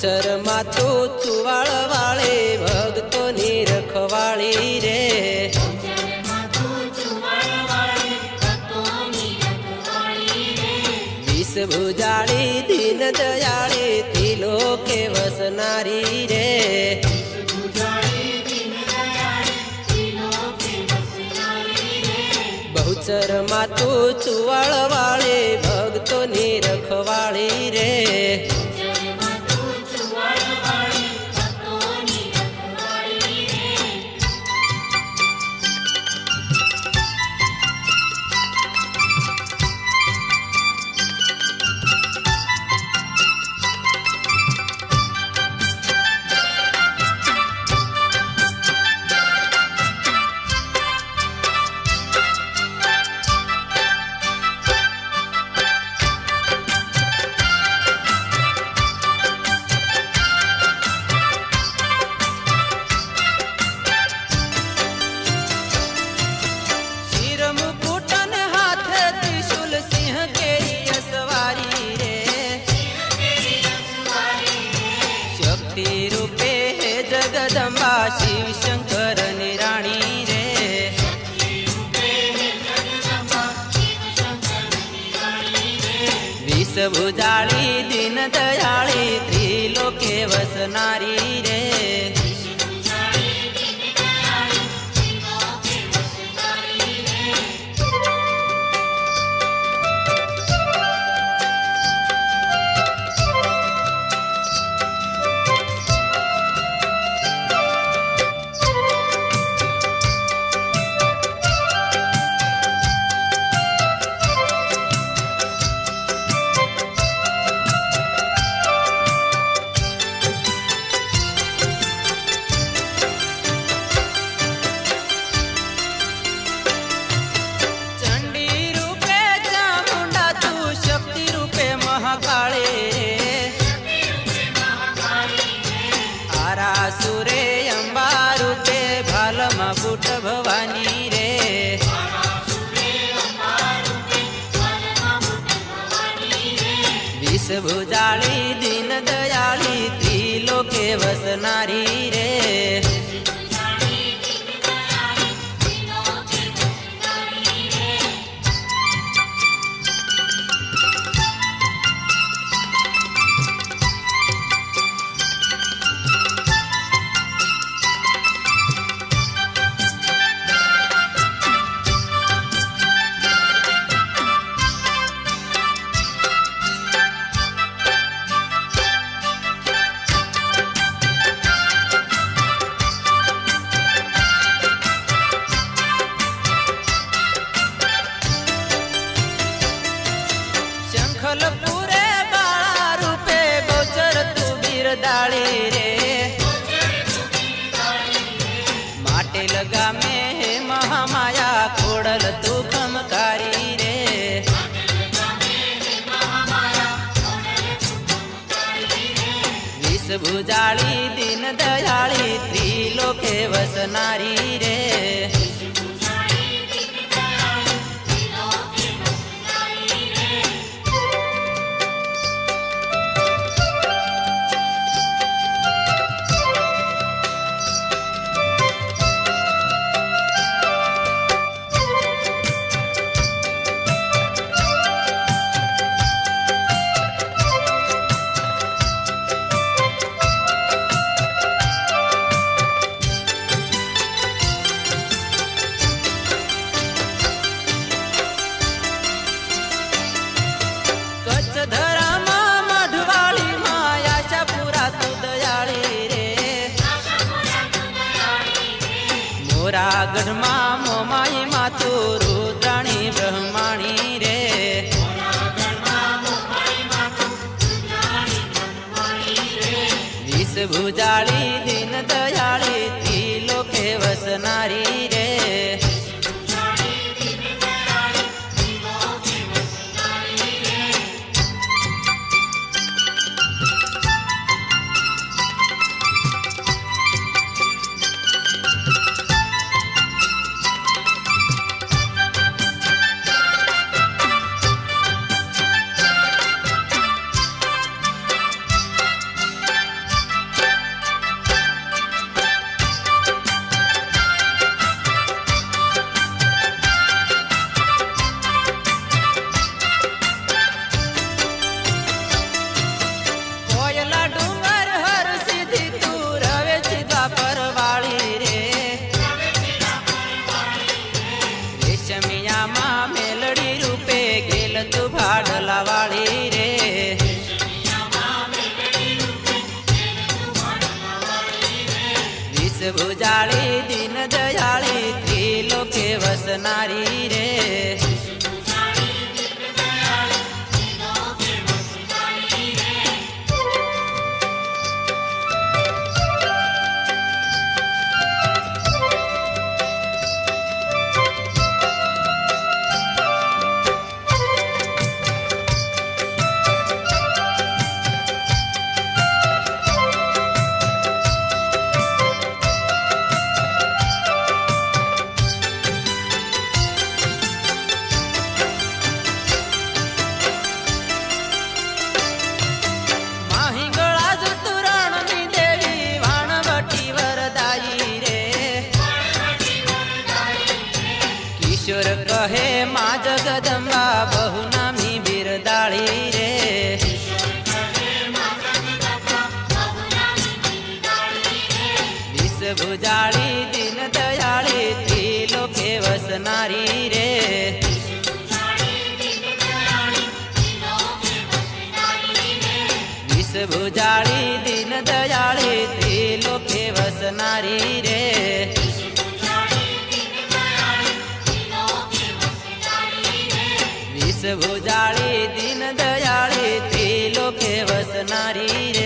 બહુચર માતું ચુવાળ વાળી ભક્તોની રખવાળી રે વિષ ભુજાળી દીન દયાળી ત્રિલોકે વસનારી રે બહુચર માતું ચુવાળ વાળી ભક્તોની રખવાળી રે રૂપે હે જગદંબા શિવ શંકર નિરાણી રે વિષ ભુજાળી દીન દયાળી ત્રિલોકે વસનારી રે સુરે અંબા રૂપે ભાલમાં બુટ ભવાની રે વિષ ભુજાળી દીન દયાળી ત્રિલોકે વસનારી રે શંખલપુરે બાળા રૂપે બહુચર તું બિરદાળી રે માટે લગામે હે મહામાયા ખોડલ તું ખમકારી રે વિષ ભુજાળી દીન દયાળી ત્રિલોકે વસનારી રે મોરાગઢમાં મોમાઈ માતું રુદ્રાણી બ્રહ્માણી રે વિષ ભુજાળી દીન દયાળી ત્રિલોકે વસનારી રે विषभुजाळी दीनदयाळी त्रिलोके वसनारी रे किशोर कहे माँ जगदम्बा बहु नामी बिरदाळी रे विषभुजाळी दीनदयाळी त्रिलोके वसनारी रे विषभुजाळी दीनदयाळी त्रिलोके वसनारी रे विषभुजाळी दीनदयाळी त्रिलोके वसनारी रे